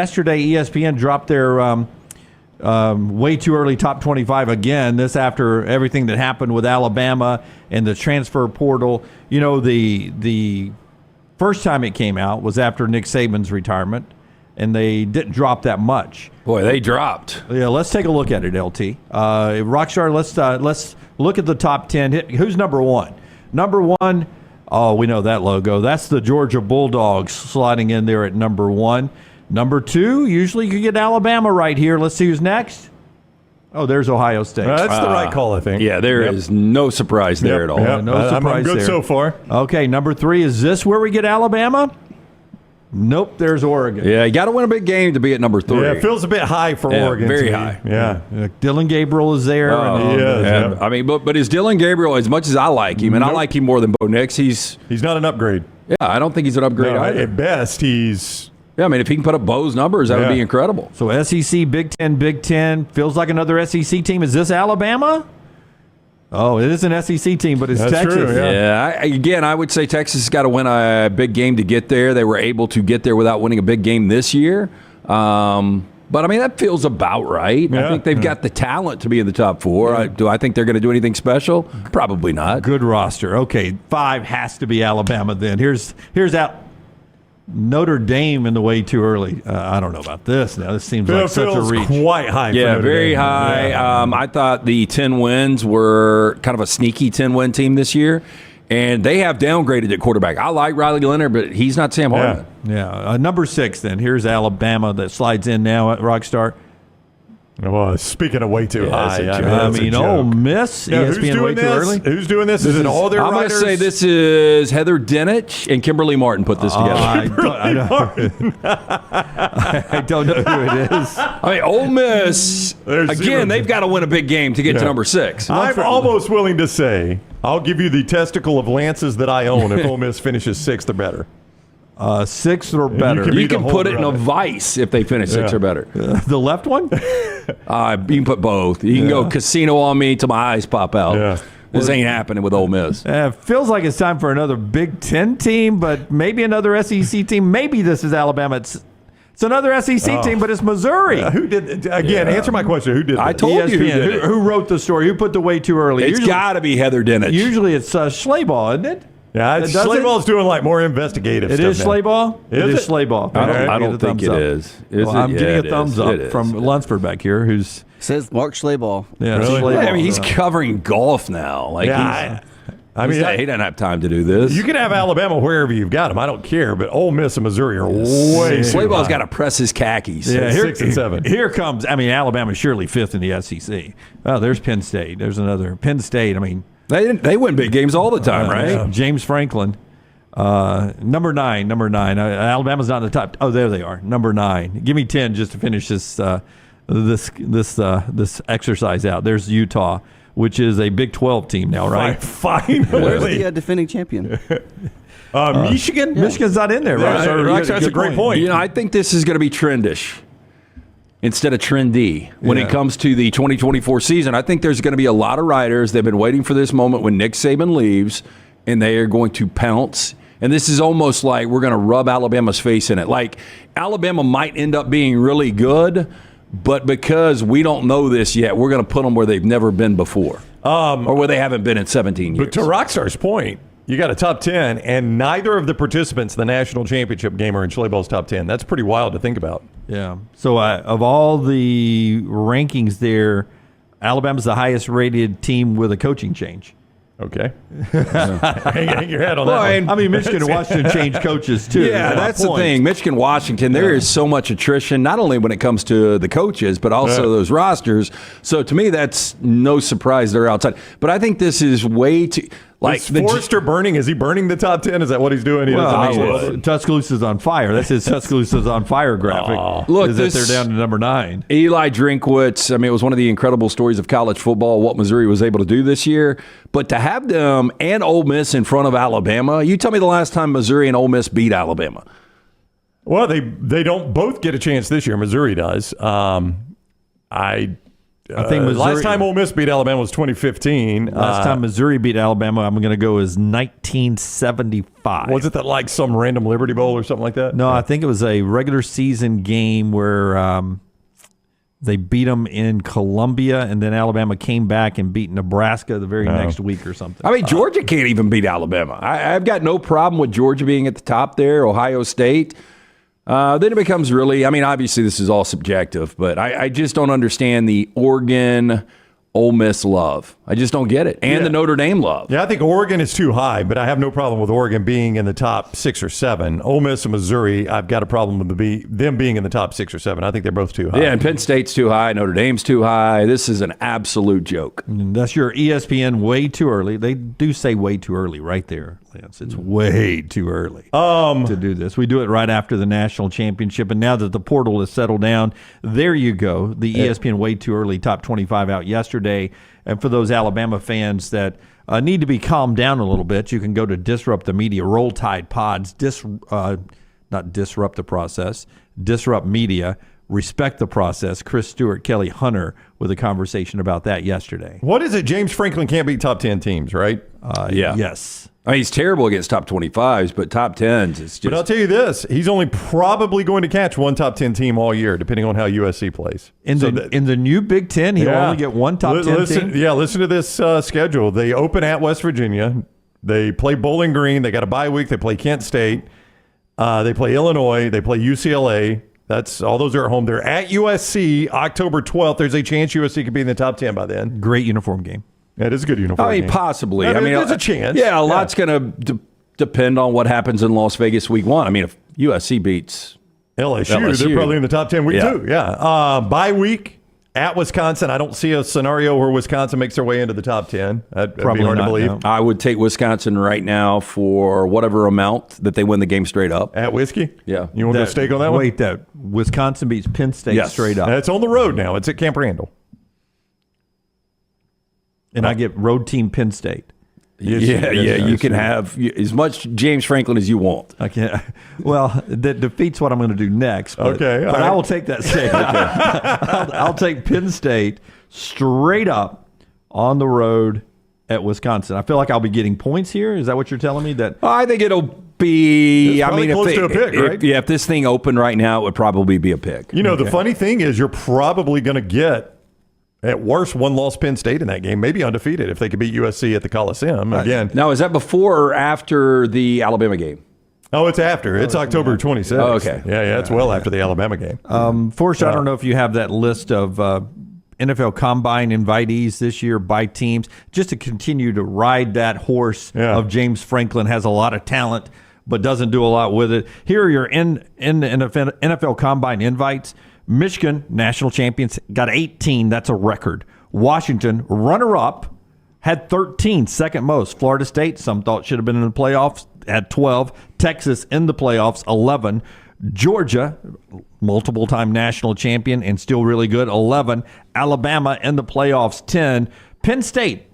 Yesterday, ESPN dropped their way too early top 25 again. This after everything that happened with Alabama and the transfer portal. You know, the first time it came out was after Nick Saban's retirement, and they didn't drop that much. Boy, they dropped. Yeah, let's take a look at it, LT. Rockstar, let's look at the top 10. Who's number one? Number one, oh, we know that logo. That's the Georgia Bulldogs sliding in there at number one. Number two, usually you get Alabama right here. Let's see who's next. Oh, there's Ohio State. That's the right call, I think. Yeah, there is no surprise there at all. No surprise I'm good there. so far. Okay, number three, is this where we get Alabama? Nope, there's Oregon. Yeah, you got to win a big game to be at number 3. Yeah, it feels a bit high for Oregon. Very high. Yeah. Dylan Gabriel is there. Yeah. I mean, but is Dylan Gabriel, as much as I like him, and I like him more than Bo Nix, he's not an upgrade. Yeah, I don't think he's an upgrade either. At best, he's... Yeah, I mean, if he can put up Bo's numbers, that would be incredible. So SEC, Big Ten, feels like another SEC team. Is this Alabama? Oh, it is an SEC team, but it's Texas. True, again, I would say Texas has got to win a big game to get there. They were able to get there without winning a big game this year. But, I mean, that feels about right. Yeah. I think they've got the talent to be in the top 4. Do I think they're going to do anything special? Probably not. Good roster. Okay, 5 has to be Alabama then. Here's out. Notre Dame in the way too early. I don't know about this now. This seems like such a reach. Quite high. Yeah, for very Dame. high. Yeah. I thought the 10 wins were kind of a sneaky 10-win team this year, and they have downgraded at quarterback. I like Riley Leonard, but he's not Sam Hartman. Yeah. Number 6 then. Here's Alabama that slides in now at Rockstar. Well, speaking of way too high, Ole Miss, ESPN way too early. Who's doing this? Is it all their I'm going to writers? say this is Heather Dinich and Kimberly Martin put this together. I don't know who it is. I mean, Ole Miss, again, they've got to win a big game to get to number 6. I'm almost willing to say I'll give you the testicle of lances that I own if Ole Miss finishes 6th or better. 6th or better. You can put it in a vice if they finish 6 or better. The left one? You can put both. You can go casino on me till my eyes pop out. Yeah. This ain't happening with Ole Miss. Feels like it's time for another Big Ten team, but maybe another SEC team. Maybe this is Alabama. It's another SEC team, but it's Missouri. Who did again? Answer my question. Who did? I told ESPN. you who did it. Who wrote the story? Who put the way too early? It's got to be Heather Dinich. Usually it's Schleybaugh, isn't it? Yeah, Schlayball's doing like more investigative stuff. It is Schleybaugh? It is Schleybaugh. I don't think it is. I'm getting a thumbs up from Lunsford back here, who's says Mark Schleybaugh. Yeah, really? Schleybaugh. I mean, he's covering golf now. Like, he doesn't have time to do this. You can have Alabama wherever you've got them. I don't care, but Ole Miss and Missouri are way. Schlayball's got to press his khakis. Yeah, 6 and 7. Here comes. I mean, Alabama's surely 5th in the SEC. Oh, there's Penn State. There's another Penn State. I mean, they win big games all the time, right? Yeah. James Franklin. Number 9. Alabama's not in the top. Oh, there they are. Number 9. Give me 10 just to finish this exercise out. There's Utah, which is a Big 12 team now, right? Finally. Where's the defending champion? Michigan? Yeah. Michigan's not in there, right? Yeah, that's a great point. You know, I think this is going to be trendish instead of trendy when it comes to the 2024 season. I think there's going to be a lot of writers. They've been waiting for this moment when Nick Saban leaves, and they are going to pounce. And this is almost like we're going to rub Alabama's face in it. Like, Alabama might end up being really good, but because we don't know this yet, we're going to put them where they've never been before, or where they haven't been in 17 years. But to Rockstar's point, you got a top 10, and neither of the participants in the national championship game are in Schleybal's top 10. That's pretty wild to think about. Yeah. So of all the rankings there, Alabama's the highest rated team with a coaching change. Okay. Hang your head on that one. I mean, Michigan and Washington changed coaches, too. Yeah, that's the thing. Michigan, Washington, there is so much attrition, not only when it comes to the coaches, but also those rosters. So to me, that's no surprise they're outside. But I think this is way too... Like is Forrester burning? Is he burning the top 10? Is that what he's doing? Tuscaloosa's on fire. That's his Tuscaloosa's on fire graphic. Look, they're down to number 9. Eli Drinkwitz, I mean, it was one of the incredible stories of college football, what Missouri was able to do this year. But to have them and Ole Miss in front of Alabama, you tell me the last time Missouri and Ole Miss beat Alabama. Well, they don't both get a chance this year. Missouri does. I think Missouri, last time Ole Miss beat Alabama was 2015. Last time Missouri beat Alabama, I'm going to go is 1975. Was it that like some random Liberty Bowl or something like that? No, I think it was a regular season game where they beat them in Columbia, and then Alabama came back and beat Nebraska the very next week or something. I mean, Georgia can't even beat Alabama. I've got no problem with Georgia being at the top there, Ohio State. Then it becomes really, I mean, obviously this is all subjective, but I just don't understand the Oregon Ole Miss love. I just don't get it. And the Notre Dame love. Yeah, I think Oregon is too high, but I have no problem with Oregon being in the top 6 or 7. Ole Miss and Missouri, I've got a problem with them being in the top 6 or 7. I think they're both too high. Yeah, and Penn State's too high. Notre Dame's too high. This is an absolute joke. And that's your ESPN way too early. They do say way too early right there, Lance. It's way too early to do this. We do it right after the national championship, and now that the portal has settled down, there you go. The ESPN way too early top 25 out yesterday. And for those Alabama fans that need to be calmed down a little bit, you can go to Disrupt the Media, Roll Tide Pods, not disrupt the process, Disrupt Media, Respect the Process. Chris Stewart, Kelly Hunter with a conversation about that yesterday. What is it? James Franklin can't beat top 10 teams, right? Yeah. Yes. I mean, he's terrible against top 25s, but top 10s, it's just. But I'll tell you this, he's only probably going to catch one top 10 team all year, depending on how USC plays. In the new Big Ten, he'll only get one top 10 team? Yeah, listen to this schedule. They open at West Virginia. They play Bowling Green. They got a bye week. They play Kent State. They play Illinois. They play UCLA. All those are at home. They're at USC October 12th. There's a chance USC could be in the top 10 by then. Great uniform game. That is a good uniform. I mean, game. possibly. I mean, there's a chance. Yeah, a lot's going to depend on what happens in Las Vegas week 1. I mean, if USC beats LSU, they're probably in the top 10 week 2. Yeah. Bye week at Wisconsin. I don't see a scenario where Wisconsin makes their way into the top 10. That'd Probably be hard not, to believe. no. I would take Wisconsin right now for whatever amount that they win the game straight up. At Whiskey? Yeah. You want to stake on that one? Wait, that Wisconsin beats Penn State straight up. It's on the road now. It's at Camp Randall. And I get road team Penn State. You can have as much James Franklin as you want. I can't. Well, that defeats what I'm going to do next. But, Okay, all but right. I will take that state. I'll take Penn State straight up on the road at Wisconsin. I feel like I'll be getting points here. Is that what you're telling me? That I think it'll be. It's probably close to a pick, right? If this thing opened right now, it would probably be a pick. You know, the funny thing is you're probably going to get, at worst, one loss Penn State in that game, maybe undefeated if they could beat USC at the Coliseum. Again, Now, is that before or after the Alabama game? it's after. It's October 26th. Oh, okay. Yeah, it's well after the Alabama game. Forrest, I don't know if you have that list of NFL Combine invitees this year by teams, just to continue to ride that horse of James Franklin. Has a lot of talent, but doesn't do a lot with it. Here are your NFL Combine invites. Michigan, national champions, got 18. That's a record. Washington, runner-up, had 13, second most. Florida State, some thought should have been in the playoffs, had 12. Texas in the playoffs, 11. Georgia, multiple-time national champion and still really good, 11. Alabama in the playoffs, 10. Penn State,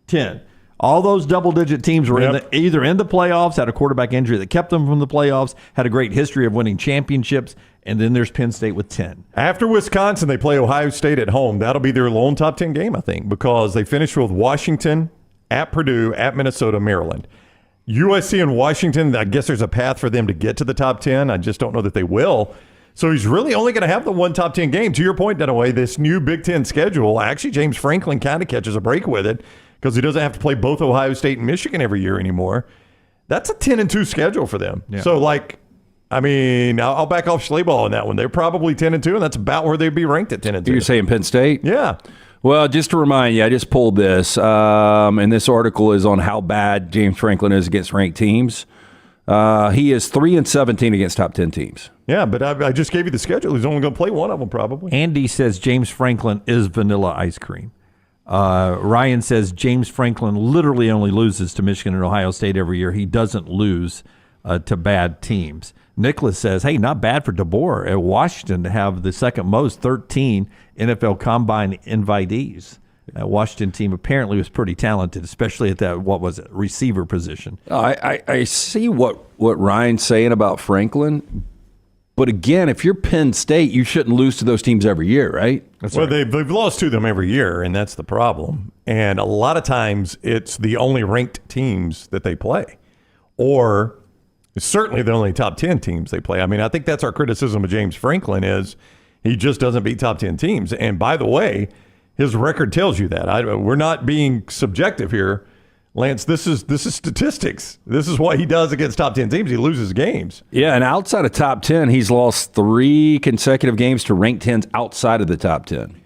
10. All those double-digit teams were either in the playoffs, had a quarterback injury that kept them from the playoffs, had a great history of winning championships, and then there's Penn State with 10. After Wisconsin, they play Ohio State at home. That'll be their lone top 10 game, I think, because they finish with Washington, at Purdue, at Minnesota, Maryland. USC and Washington, I guess there's a path for them to get to the top 10. I just don't know that they will. So he's really only going to have the one top 10 game. To your point, Dunaway, this new Big Ten schedule, actually James Franklin kind of catches a break with it because he doesn't have to play both Ohio State and Michigan every year anymore. That's a 10-2 schedule for them. Yeah. So, I'll back off Schleybaugh on that one. They're probably 10-2, and that's about where they'd be ranked at 10-2. You're saying Penn State? Yeah. Well, just to remind you, I just pulled this, and this article is on how bad James Franklin is against ranked teams. He is 3-17 against top 10 teams. Yeah, but I just gave you the schedule. He's only going to play one of them probably. Andy says James Franklin is vanilla ice cream. Ryan says James Franklin literally only loses to Michigan and Ohio State every year. He doesn't lose to bad teams. Nicholas says, hey, not bad for DeBoer at Washington to have the second most, 13 NFL Combine invitees. That Washington team apparently was pretty talented, especially at that, receiver position. I see what Ryan's saying about Franklin, But again, if you're Penn State, you shouldn't lose to those teams every year, right? Well, they've lost to them every year, and that's the problem. And a lot of times it's the only ranked teams that they play. Or certainly the only top 10 teams they play. I mean, I think that's our criticism of James Franklin is he just doesn't beat top 10 teams. And by the way, his record tells you that. We're not being subjective here. Lance, this is statistics. This is what he does against top 10 teams. He loses games. Yeah, and outside of top 10, he's lost 3 consecutive games to ranked 10s outside of the top 10.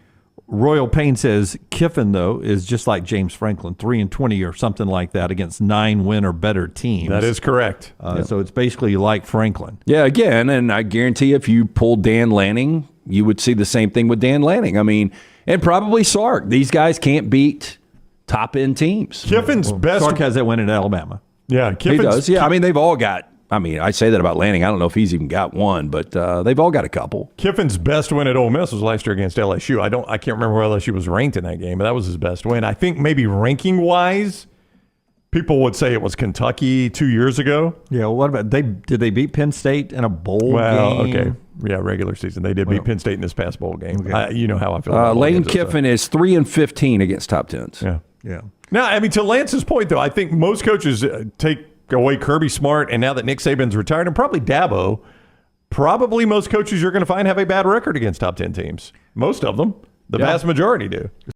Royal Payne says Kiffin, though, is just like James Franklin, 3-20 or something like that against 9 win or better teams. That is correct. So it's basically like Franklin. Yeah, again, and I guarantee if you pulled Dan Lanning, you would see the same thing with Dan Lanning. I mean, and probably Sark. These guys can't beat top-end teams. Kiffin's best. Sark has that win at Alabama. Yeah, He does. Yeah, I mean, they've all got. I mean, I say that about Lanning. I don't know if he's even got one, but they've all got a couple. Kiffin's best win at Ole Miss was last year against LSU. I can't remember where LSU was ranked in that game, but that was his best win. I think maybe ranking-wise, people would say it was Kentucky 2 years ago. Yeah, well, what about did they beat Penn State in a bowl game? Okay. Yeah, regular season. They did beat Penn State in this past bowl game. Okay. You know how I feel about bowl Lane games, Kiffin is 3-15 against top 10s. Yeah. Now, I mean, to Lance's point, though, I think most coaches take away Kirby Smart, and now that Nick Saban's retired, and probably Dabo, probably most coaches you're going to find have a bad record against top 10 teams. Most of them. The vast majority do.